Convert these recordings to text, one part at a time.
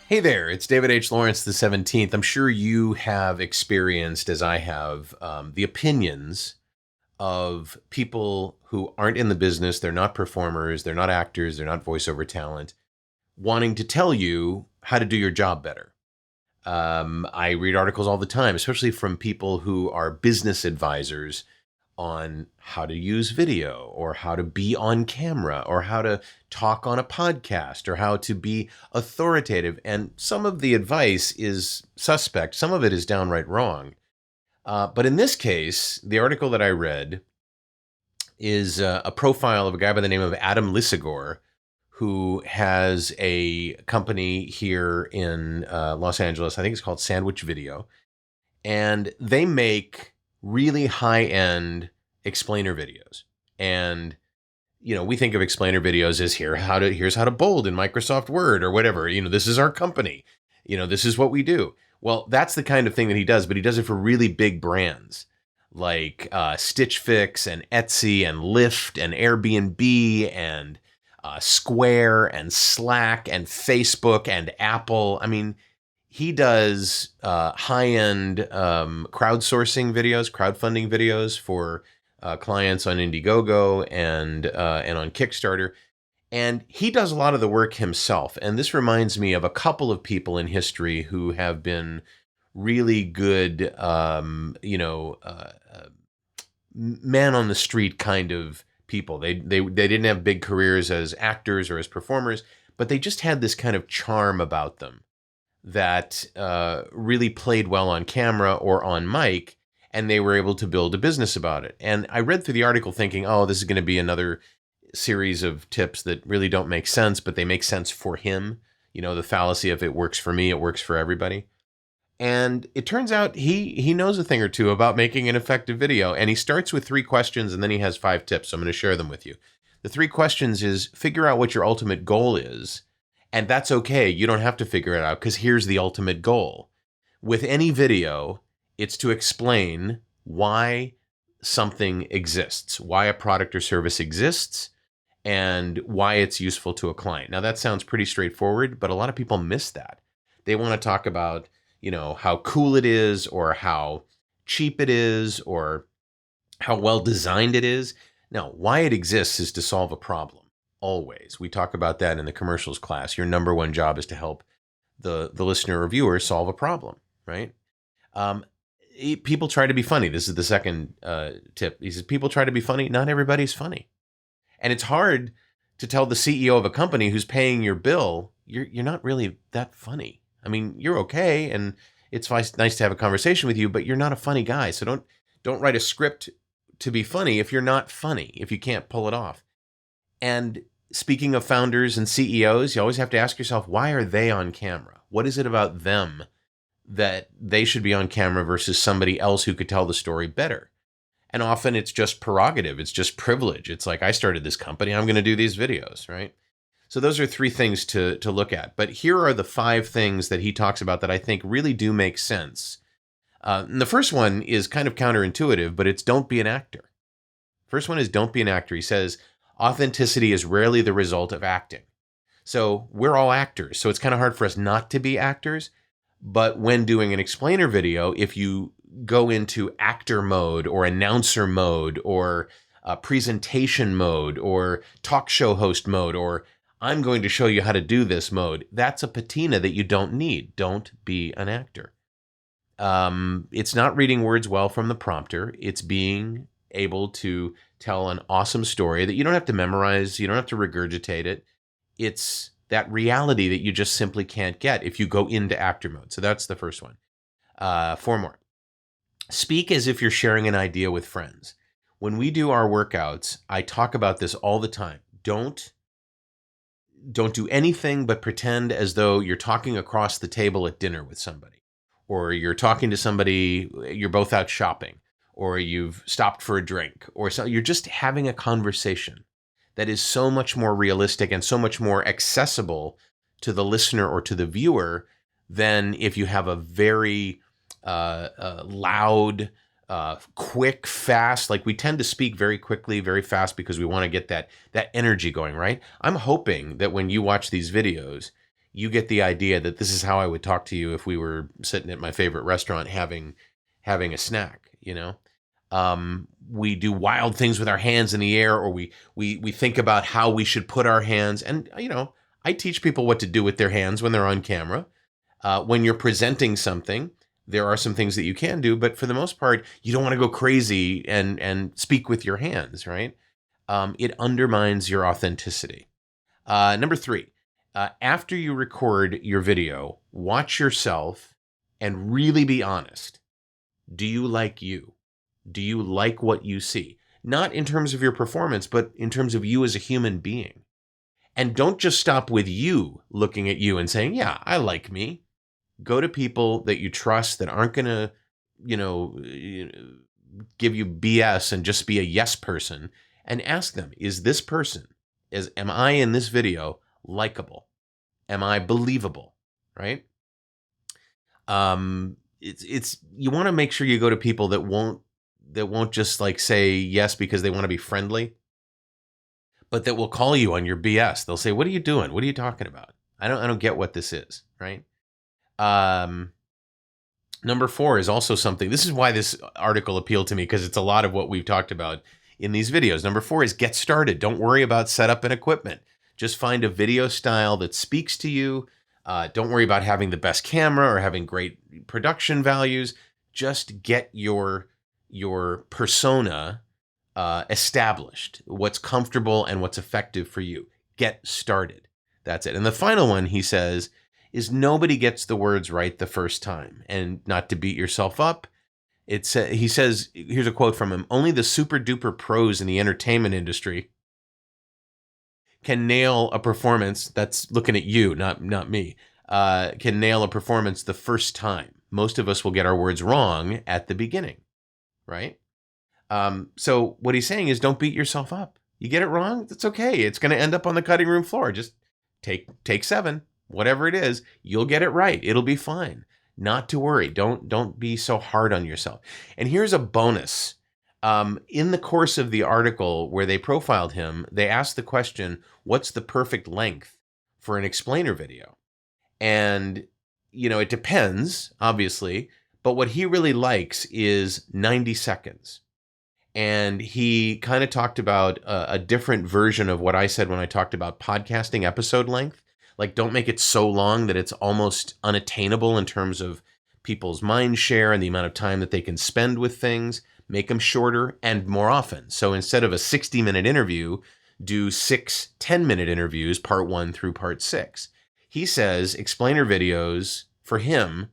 Hey there, it's David H. Lawrence the 17th. I'm sure you have experienced, as I have, the opinions of people who aren't in the business. They're not performers, they're not actors, they're not voiceover talent, wanting to tell you how to do your job better. I read articles all the time, especially from people who are business advisors on how to use video or how to be on camera or how to talk on a podcast or how to be authoritative. And some of the advice is suspect, some of it is downright wrong. But in this case, the article that I read is a profile of a guy by the name of Adam Lisagor, who has a company here in Los Angeles. I think it's called Sandwich Video. And they make really high-end explainer videos. And we think of explainer videos as here's how to bold in Microsoft Word or whatever. This is our company. This is what we do. Well, that's the kind of thing that he does, but he does it for really big brands like StichFix and Etsy and Lyft and Airbnb and Square and Slack and Facebook and Apple. I mean, he does high-end crowdsourcing videos, crowdfunding videos for clients on Indiegogo and on Kickstarter. And he does a lot of the work himself. And this reminds me of a couple of people in history who have been really good, man on the street kind of people. They didn't have big careers as actors or as performers, but they just had this kind of charm about them that really played well on camera or on mic, and they were able to build a business about it. And I read through the article thinking, oh, this is going to be another series of tips that really don't make sense, but they make sense for him. The fallacy of it works for me, it works for everybody. And it turns out he knows a thing or two about making an effective video. And he starts with 3 questions, and then he has 5 tips. So I'm going to share them with you. The 3 questions is figure out what your ultimate goal is. And that's okay. You don't have to figure it out because here's the ultimate goal. With any video, it's to explain why something exists, why a product or service exists, and why it's useful to a client. Now, that sounds pretty straightforward, but a lot of people miss that. They want to talk about, how cool it is or how cheap it is or how well designed it is. Now, why it exists is to solve a problem. Always. We talk about that in the commercials class. Your number one job is to help the listener or viewer solve a problem, right? People try to be funny. This is the second tip. He says, people try to be funny. Not everybody's funny. And it's hard to tell the CEO of a company who's paying your bill, you're not really that funny. I mean, you're okay, and it's nice to have a conversation with you, but you're not a funny guy. So don't write a script to be funny if you're not funny, if you can't pull it off. And speaking of founders and CEOs, you always have to ask yourself, why are they on camera? What is it about them that they should be on camera versus somebody else who could tell the story better? And often it's just prerogative. It's just privilege. It's like, I started this company, I'm going to do these videos, right? So those are 3 things to look at. But here are the 5 things that he talks about that I think really do make sense. And the first one is kind of counterintuitive, but it's don't be an actor. First one is don't be an actor. He says, authenticity is rarely the result of acting. So we're all actors. So it's kind of hard for us not to be actors. But when doing an explainer video, if you go into actor mode or announcer mode or presentation mode or talk show host mode or I'm going to show you how to do this mode, that's a patina that you don't need. Don't be an actor. It's not reading words well from the prompter. It's being able to tell an awesome story that you don't have to memorize. You don't have to regurgitate it. It's that reality that you just simply can't get if you go into actor mode. So that's the first one. 4 more. Speak as if you're sharing an idea with friends. When we do our workouts, I talk about this all the time. Don't do anything but pretend as though you're talking across the table at dinner with somebody, or you're talking to somebody, you're both out shopping, or you've stopped for a drink, or so you're just having a conversation that is so much more realistic and so much more accessible to the listener or to the viewer than if you have a very loud, quick, fast, like we tend to speak very quickly, very fast because we want to get that energy going, right? I'm hoping that when you watch these videos, you get the idea that this is how I would talk to you if we were sitting at my favorite restaurant having a snack, you know? We do wild things with our hands in the air, or we think about how we should put our hands. And, I teach people what to do with their hands when they're on camera. When you're presenting something, there are some things that you can do, but for the most part, you don't want to go crazy and speak with your hands, right? It undermines your authenticity. Number 3, after you record your video, watch yourself and really be honest. Do you like you? Do you like what you see? Not in terms of your performance, but in terms of you as a human being. And don't just stop with you looking at you and saying, yeah, I like me. Go to people that you trust that aren't going to, give you BS and just be a yes person, and ask them, is this person, am I in this video likable? Am I believable? Right? It's you want to make sure you go to people that won't just like say yes because they want to be friendly, but that will call you on your BS. They'll say, "What are you doing? What are you talking about? I don't get what this is." Right? Number 4 is also something. This is why this article appealed to me, because it's a lot of what we've talked about in these videos. Number 4 is get started. Don't worry about setup and equipment. Just find a video style that speaks to you. Don't worry about having the best camera or having great production values. Just get your persona established, what's comfortable and what's effective for you. Get started. That's it. And the final one, he says, is nobody gets the words right the first time. And not to beat yourself up, he says, here's a quote from him: only the super duper pros in the entertainment industry can nail a performance. That's looking at you, not me. Can nail a performance the first time. Most of us will get our words wrong at the beginning, right? So what he's saying is, don't beat yourself up. You get it wrong, that's okay. It's going to end up on the cutting room floor. Just take 7, whatever it is. You'll get it right. It'll be fine. Not to worry. Don't be so hard on yourself. And here's a bonus. In the course of the article where they profiled him, they asked the question, what's the perfect length for an explainer video? And, it depends, obviously, but what he really likes is 90 seconds. And he kind of talked about a different version of what I said when I talked about podcasting episode length. Like, don't make it so long that it's almost unattainable in terms of people's mind share and the amount of time that they can spend with things. Make them shorter and more often. So instead of a 60-minute interview, do 6 10-minute interviews, part 1 through part 6. He says explainer videos, for him,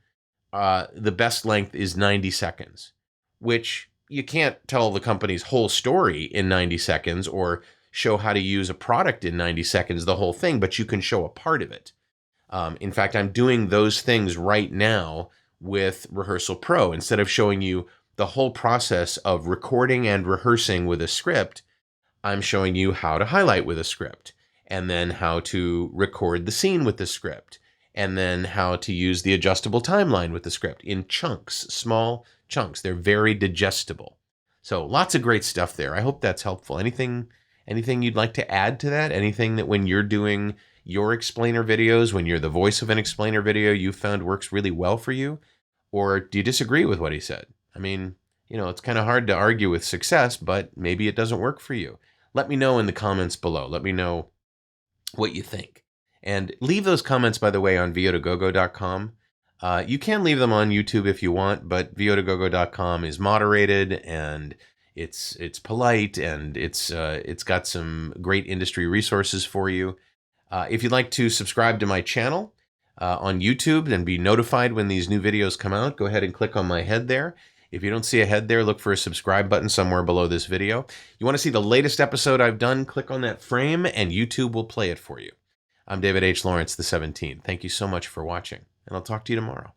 the best length is 90 seconds, which you can't tell the company's whole story in 90 seconds or show how to use a product in 90 seconds, the whole thing, but you can show a part of it. In fact, I'm doing those things right now with Rehearsal Pro. Instead of showing you the whole process of recording and rehearsing with a script, I'm showing you how to highlight with a script, and then how to record the scene with the script, and then how to use the adjustable timeline with the script in chunks, small chunks. They're very digestible. So lots of great stuff there. I hope that's helpful. Anything you'd like to add to that? Anything that when you're doing your explainer videos, when you're the voice of an explainer video, you found works really well for you? Or do you disagree with what he said? I mean, it's kind of hard to argue with success, but maybe it doesn't work for you. Let me know in the comments below. Let me know what you think. And leave those comments, by the way, on vo2gogo.com. You can leave them on YouTube if you want, but vo2gogo.com is moderated, and it's polite, and it's got some great industry resources for you. If you'd like to subscribe to my channel on YouTube and be notified when these new videos come out, go ahead and click on my head there. If you don't see a head there, look for a subscribe button somewhere below this video. You want to see the latest episode I've done, click on that frame and YouTube will play it for you. I'm David H. Lawrence, the 17th. Thank you so much for watching, and I'll talk to you tomorrow.